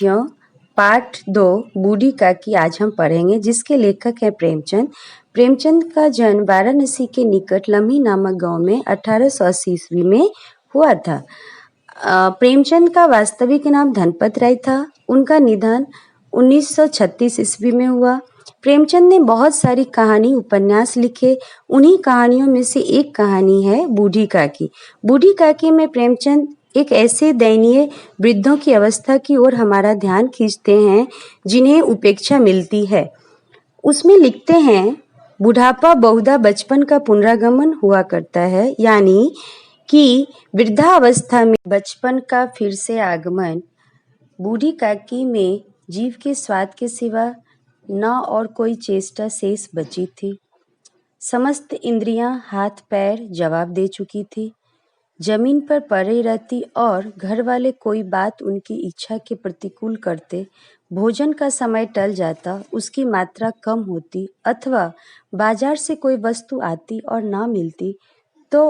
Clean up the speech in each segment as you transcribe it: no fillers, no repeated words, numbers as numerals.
क्यों पाठ 2 बूढ़ी काकी आज हम पढ़ेंगे, जिसके लेखक हैं प्रेमचंद। प्रेमचंद का जन्म वाराणसी के निकट लम्ही नामक गांव में 1880 ईस्वी में हुआ था। प्रेमचंद का वास्तविक नाम धनपत राय था। उनका निधन 1936 ईस्वी में हुआ। प्रेमचंद ने बहुत सारी कहानी उपन्यास लिखे। उन्हीं कहानियों में से एक कहानी है बूढ़ी काकी। बूढ़ी काकी में प्रेमचंद एक ऐसे दयनीय वृद्धों की अवस्था की ओर हमारा ध्यान खींचते हैं जिन्हें उपेक्षा मिलती है। उसमें लिखते हैं, बुढ़ापा बहुधा बचपन का पुनरागमन हुआ करता है, यानी कि वृद्धावस्था में बचपन का फिर से आगमन। बूढ़ी काकी में जीव के स्वाद के सिवा न और कोई चेष्टा शेष बची थी। समस्त इंद्रियां हाथ पैर जवाब दे चुकी थी। जमीन पर पड़े रहती और घर वाले कोई बात उनकी इच्छा के प्रतिकूल करते। भोजन का समय टल जाता, उसकी मात्रा कम होती अथवा बाजार से कोई वस्तु आती और ना मिलती तो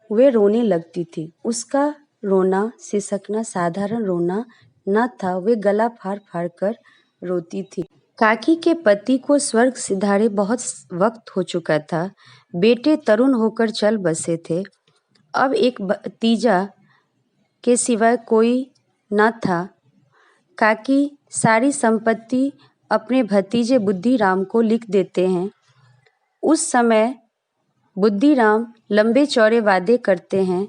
वे रोने लगती थी। उसका रोना सिसकना साधारण रोना न था, वे गला फाड़ फाड़ कर रोती थी। काकी के पति को स्वर्ग सिधारे बहुत वक्त हो चुका था। बेटे तरुण होकर चल बसे थे। अब एक भतीजा के सिवाय कोई न था। काकी सारी संपत्ति अपने भतीजे बुद्धिराम को लिख देते हैं। उस समय बुद्धिराम लंबे चौड़े वादे करते हैं,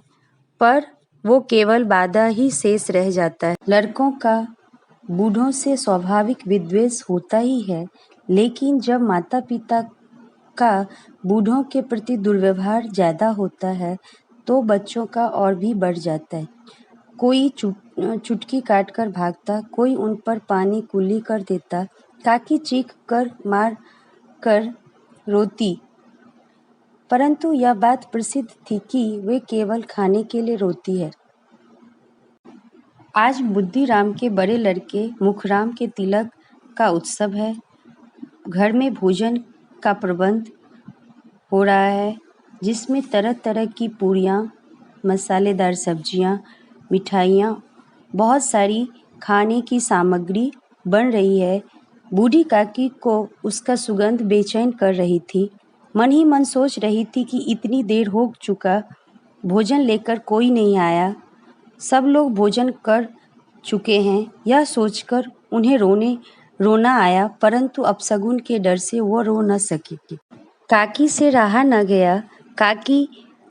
पर वो केवल वादा ही शेष रह जाता है। लड़कों का बूढ़ों से स्वाभाविक विद्वेष होता ही है, लेकिन जब माता पिता का बूढ़ों के प्रति दुर्व्यवहार ज्यादा होता है तो बच्चों का और भी बढ़ जाता है। कोई चुटकी काट कर भागता, कोई उन पर पानी कुल्ली कर देता। काकी चीख कर मार कर रोती, परंतु यह बात प्रसिद्ध थी कि वे केवल खाने के लिए रोती है। आज बुद्धिराम के बड़े लड़के मुखराम के तिलक का उत्सव है। घर में भोजन का प्रबंध हो रहा है, जिसमें तरह तरह की पूरियाँ, मसालेदार सब्जियाँ, मिठाइयाँ, बहुत सारी खाने की सामग्री बन रही है। बूढ़ी काकी को उसका सुगंध बेचैन कर रही थी। मन ही मन सोच रही थी कि इतनी देर हो चुका, भोजन लेकर कोई नहीं आया, सब लोग भोजन कर चुके हैं। यह सोचकर उन्हें रोना आया, परंतु अपशगुन के डर से वो रो न सकी। काकी से रहा न गया। काकी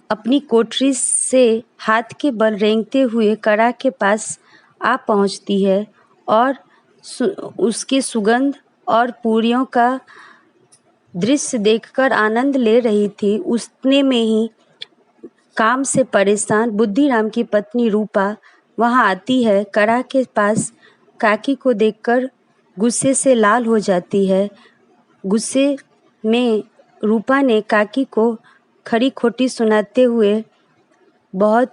अपनी कोठरी से हाथ के बल रेंगते हुए कड़ा के पास आ पहुंचती है और उसके सुगंध और पूरियों का दृश्य देखकर आनंद ले रही थी। उतने में ही काम से परेशान बुद्धिराम की पत्नी रूपा वहां आती है। कड़ा के पास काकी को देखकर गुस्से से लाल हो जाती है। गुस्से में रूपा ने काकी को खरी खोटी सुनाते हुए बहुत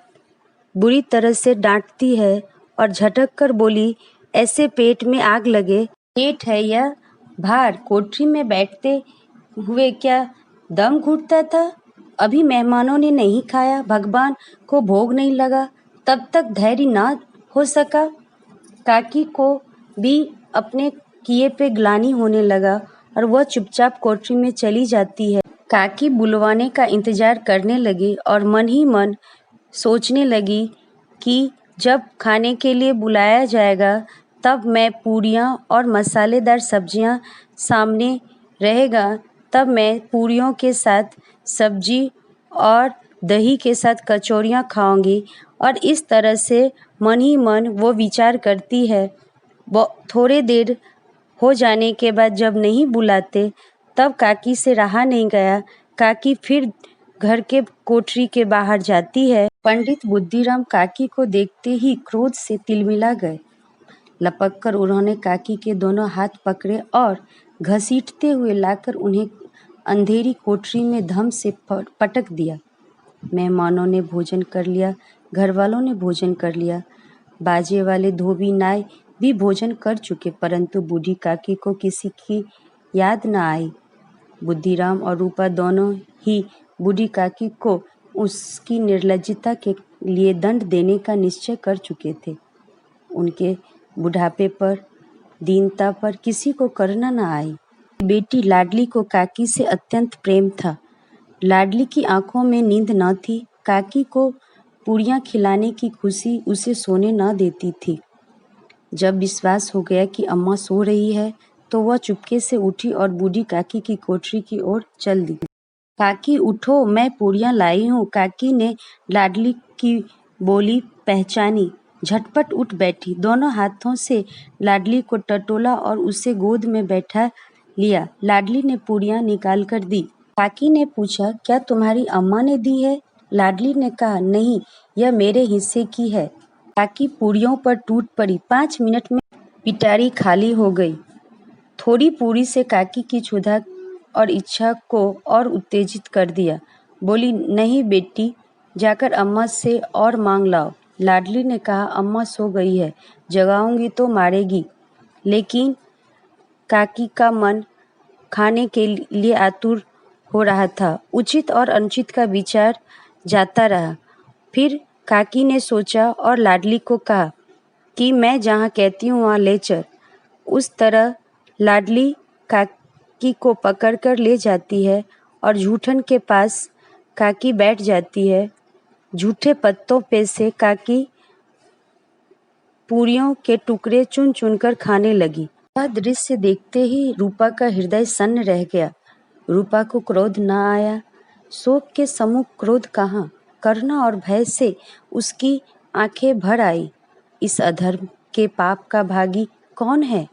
बुरी तरह से डांटती है और झटक कर बोली, ऐसे पेट में आग लगे, पेट है यह भार, कोठरी में बैठते हुए क्या दम घुटता था? अभी मेहमानों ने नहीं खाया, भगवान को भोग नहीं लगा, तब तक धैर्य ना हो सका। काकी को भी अपने किए पे ग्लानि होने लगा और वह चुपचाप कोठरी में चली जाती है। काकी बुलवाने का इंतजार करने लगी और मन ही मन सोचने लगी कि जब खाने के लिए बुलाया जाएगा तब मैं पूरियाँ और मसालेदार सब्जियाँ सामने रहेगा, तब मैं पूरियों के साथ सब्जी और दही के साथ कचौरियाँ खाऊंगी। और इस तरह से मन ही मन वो विचार करती है। थोड़े देर हो जाने के बाद जब नहीं बुलाते तब काकी से रहा नहीं गया। काकी फिर घर के कोठरी के बाहर जाती है। पंडित बुद्धिराम काकी को देखते ही क्रोध से तिलमिला गए। लपककर उन्होंने काकी के दोनों हाथ पकड़े और घसीटते हुए लाकर उन्हें अंधेरी कोठरी में धम से पटक दिया। मेहमानों ने भोजन कर लिया, घर वालों ने भोजन कर लिया, बाजे वाले धोबी नाई भी भोजन कर चुके, परंतु बूढ़ी काकी को किसी की याद न आई। बुद्धिराम और रूपा दोनों ही बूढ़ी काकी को उसकी निर्लज्जता के लिए दंड देने का निश्चय कर चुके थे। उनके बुढ़ापे पर, दीनता पर किसी को करना न आए। बेटी लाडली को काकी से अत्यंत प्रेम था। लाडली की आंखों में नींद न थी। काकी को पूरियां खिलाने की खुशी उसे सोने न देती थी। जब विश्वास हो गया कि अम्मा सो रही है तो वह चुपके से उठी और बूढ़ी काकी की कोठरी की ओर चल दी। काकी उठो, मैं पूरियां लाई हूँ। काकी ने लाडली की बोली पहचानी, झटपट उठ बैठी, दोनों हाथों से लाडली को टटोला और उसे गोद में बैठा लिया। लाडली ने पूरियां निकाल कर दी। काकी ने पूछा, क्या तुम्हारी अम्मा ने दी है? लाडली ने कहा, नहीं, यह मेरे हिस्से की है। काकी पूरियों पर टूट पड़ी। 5 मिनट में पिटारी खाली हो गई। थोड़ी पूरी से काकी की क्षुधा और इच्छा को और उत्तेजित कर दिया। बोली, नहीं बेटी, जाकर अम्मा से और मांग लाओ। लाडली ने कहा, अम्मा सो गई है, जगाऊंगी तो मारेगी। लेकिन काकी का मन खाने के लिए आतुर हो रहा था। उचित और अनुचित का विचार जाता रहा। फिर काकी ने सोचा और लाडली को कहा कि मैं जहाँ कहती हूँ वहाँ ले चल। उस तरह लाडली काकी को पकड़कर ले जाती है और जूठन के पास काकी बैठ जाती है। जूठे पत्तों पे से काकी पूरियों के टुकड़े चुन चुनकर खाने लगी। यह दृश्य देखते ही रूपा का हृदय सन्न रह गया। रूपा को क्रोध न आया। शोक के सम्मुख क्रोध कहाँ? करुणा और भय से उसकी आंखें भर आई। इस अधर्म के पाप का भागी कौन है?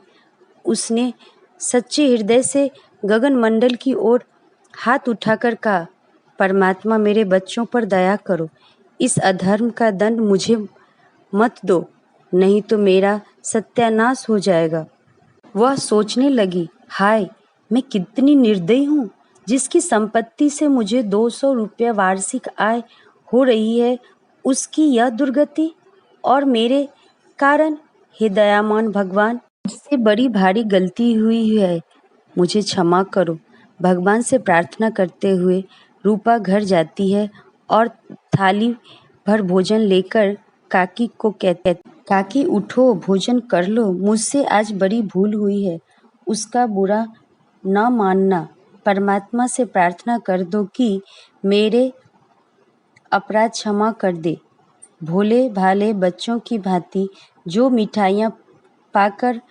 उसने सच्चे हृदय से गगनमंडल की ओर हाथ उठाकर कहा, परमात्मा, मेरे बच्चों पर दया करो। इस अधर्म का दंड मुझे मत दो, नहीं तो मेरा सत्यानाश हो जाएगा। वह सोचने लगी, हाय, मैं कितनी निर्दयी हूँ। जिसकी संपत्ति से मुझे 200 रुपया वार्षिक आय हो रही है, उसकी यह दुर्गति, और मेरे कारण। हे दयावान भगवान, मुझसे बड़ी भारी गलती हुई है, मुझे क्षमा करो। भगवान से प्रार्थना करते हुए रूपा घर जाती है और थाली भर भोजन लेकर काकी को कहते, काकी उठो, भोजन कर लो, मुझसे आज बड़ी भूल हुई है। उसका बुरा न मानना। परमात्मा से प्रार्थना कर दो कि मेरे अपराध क्षमा कर दे। भोले भाले बच्चों की भांति जो मिठाइयाँ पाकर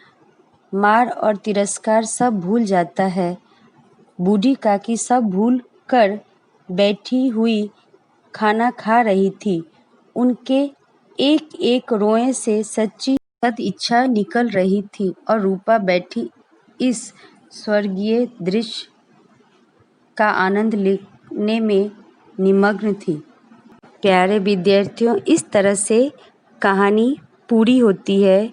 मार और तिरस्कार सब भूल जाता है, बूढ़ी काकी सब भूल कर बैठी हुई खाना खा रही थी। उनके एक एक रोए से सच्ची सद इच्छा निकल रही थी और रूपा बैठी इस स्वर्गीय दृश्य का आनंद लेने में निमग्न थी। प्यारे विद्यार्थियों, इस तरह से कहानी पूरी होती है।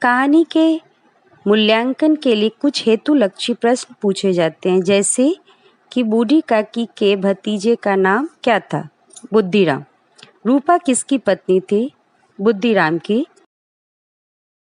कहानी के मूल्यांकन के लिए कुछ हेतुलक्षी प्रश्न पूछे जाते हैं, जैसे कि बूढ़ी काकी के भतीजे का नाम क्या था? बुद्धिराम। रूपा किसकी पत्नी थी? बुद्धिराम की।